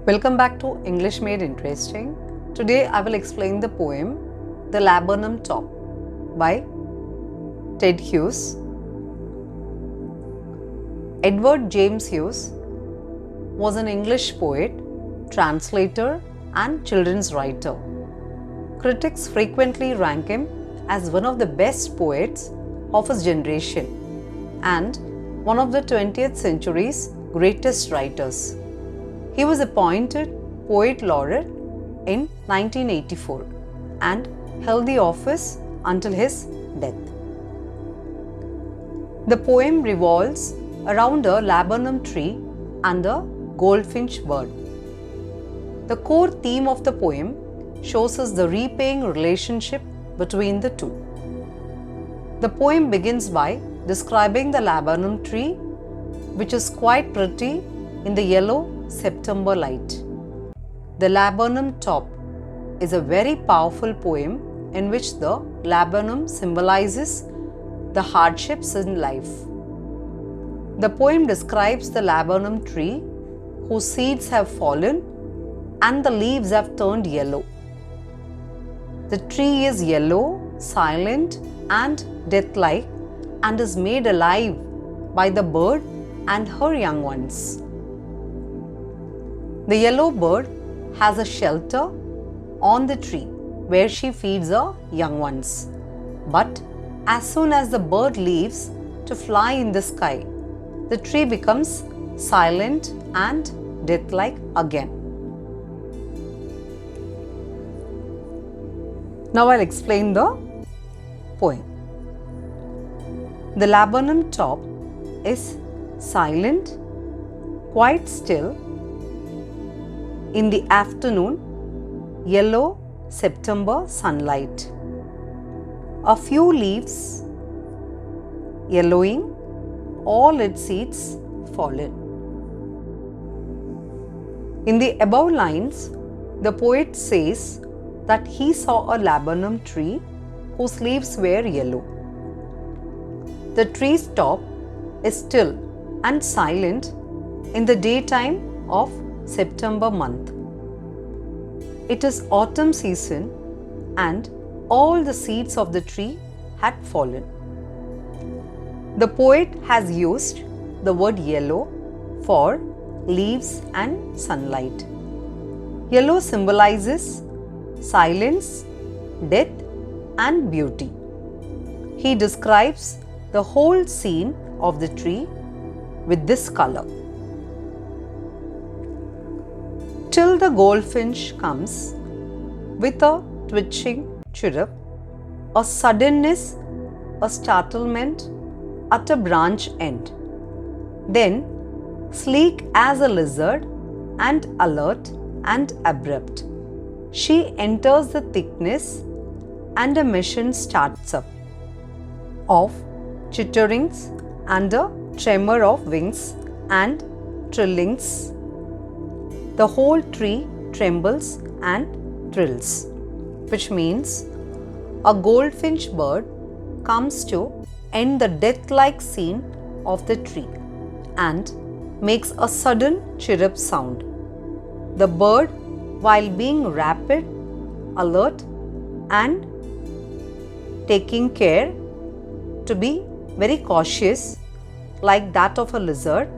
Welcome back to English Made Interesting. Today I will explain the poem The Laburnum Top by Ted Hughes. Edward James Hughes was an English poet, translator and children's writer. Critics frequently rank him as one of the best poets of his generation and one of the 20th century's greatest writers. He was appointed Poet Laureate in 1984 and held the office until his death. The poem revolves around a laburnum tree and a goldfinch bird. The core theme of the poem shows us the repaying relationship between the two. The poem begins by describing the laburnum tree, which is quite pretty in the yellow September light. The Laburnum Top is a very powerful poem in which the laburnum symbolizes the hardships in life. The poem describes the laburnum tree whose seeds have fallen and the leaves have turned yellow. The tree is yellow, silent and death-like and is made alive by the bird and her young ones. The yellow bird has a shelter on the tree where she feeds her young ones. But as soon as the bird leaves to fly in the sky, the tree becomes silent and death-like again. Now I'll explain the poem. The laburnum top is silent, quite still, in the afternoon, yellow September sunlight. A few leaves yellowing, all its seeds fallen. In the above lines, the poet says that he saw a laburnum tree whose leaves were yellow. The tree's top is still and silent in the daytime of September month. It is autumn season and all the seeds of the tree had fallen. The poet has used the word yellow for leaves and sunlight. Yellow symbolizes silence, death and beauty. He describes the whole scene of the tree with this color. Till the goldfinch comes with a twitching chirrup, a suddenness, a startlement at a branch end. Then, sleek as a lizard and alert and abrupt, she enters the thickness and a mission starts up of chitterings and a tremor of wings and trillings. The whole tree trembles and thrills, which means a goldfinch bird comes to end the death-like scene of the tree and makes a sudden chirrup sound. The bird, while being rapid, alert and taking care to be very cautious like that of a lizard,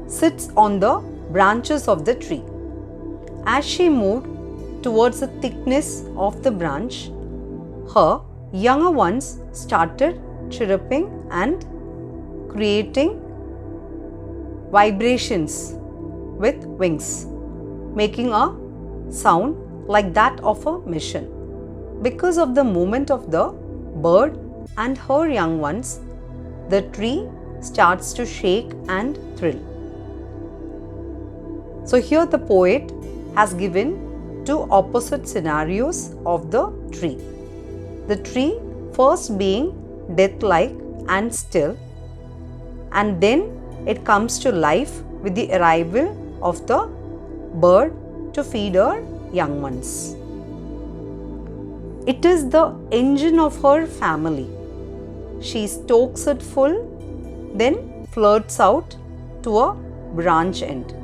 sits on the branches of the tree. As she moved towards the thickness of the branch, her younger ones started chirruping and creating vibrations with wings, making a sound like that of a mission. Because of the movement of the bird and her young ones, the tree starts to shake and thrill. So here the poet has given two opposite scenarios of the tree. The tree first being death-like and still, and then it comes to life with the arrival of the bird to feed her young ones. It is the engine of her family. She stokes it full, then flirts out to a branch end.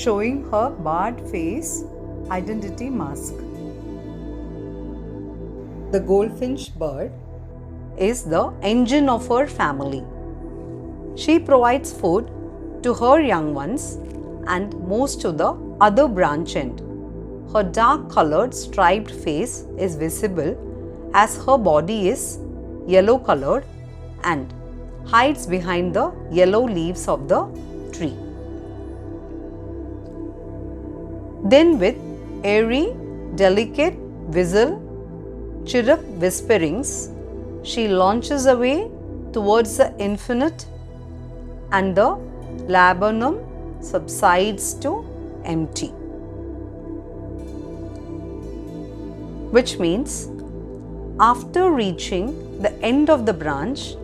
showing her barred face identity mask. The goldfinch bird is the engine of her family. She provides food to her young ones and moves to the other branch end. Her dark colored striped face is visible as her body is yellow colored and hides behind the yellow leaves of the tree. Then with airy, delicate whistle, chirrup whisperings, she launches away towards the infinite and the laburnum subsides to empty. Which means after reaching the end of the branch,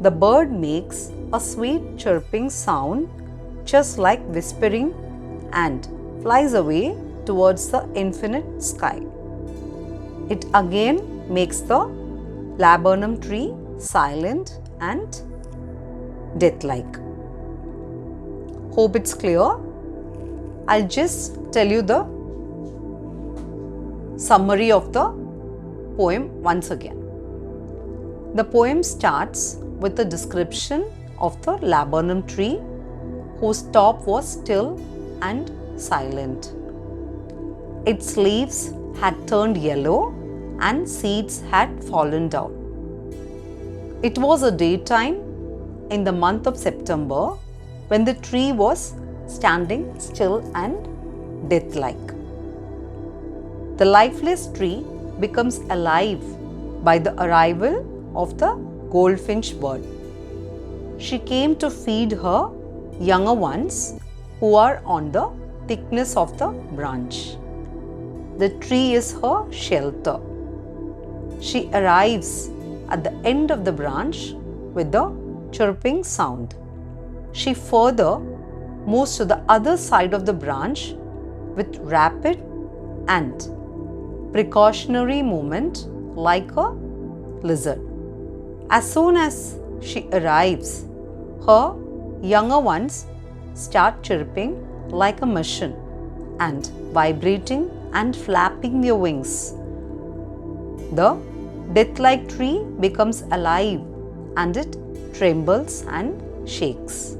the bird makes a sweet chirping sound just like whispering and flies away towards the infinite sky. It again makes the laburnum tree silent and death-like. Hope it's clear. I'll just tell you the summary of the poem once again. The poem starts with a description of the laburnum tree whose top was still and silent. Its leaves had turned yellow and seeds had fallen down. It was a daytime in the month of September when the tree was standing still and death-like. The lifeless tree becomes alive by the arrival of the goldfinch bird. She came to feed her younger ones who are on the thickness of the branch. The tree is her shelter. She arrives at the end of the branch with the chirping sound. She further moves to the other side of the branch with rapid and precautionary movement like a lizard. As soon as she arrives, her younger ones start chirping like a machine and vibrating and flapping their wings. The death-like tree becomes alive and it trembles and shakes.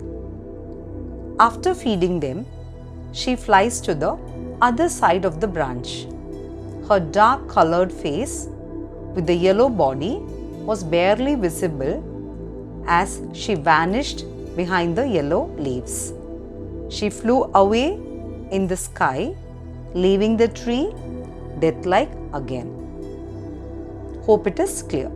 After feeding them, she flies to the other side of the branch. Her dark colored face with the yellow body was barely visible as she vanished behind the yellow leaves. She flew away in the sky, leaving the tree death-like again. Hope it is clear.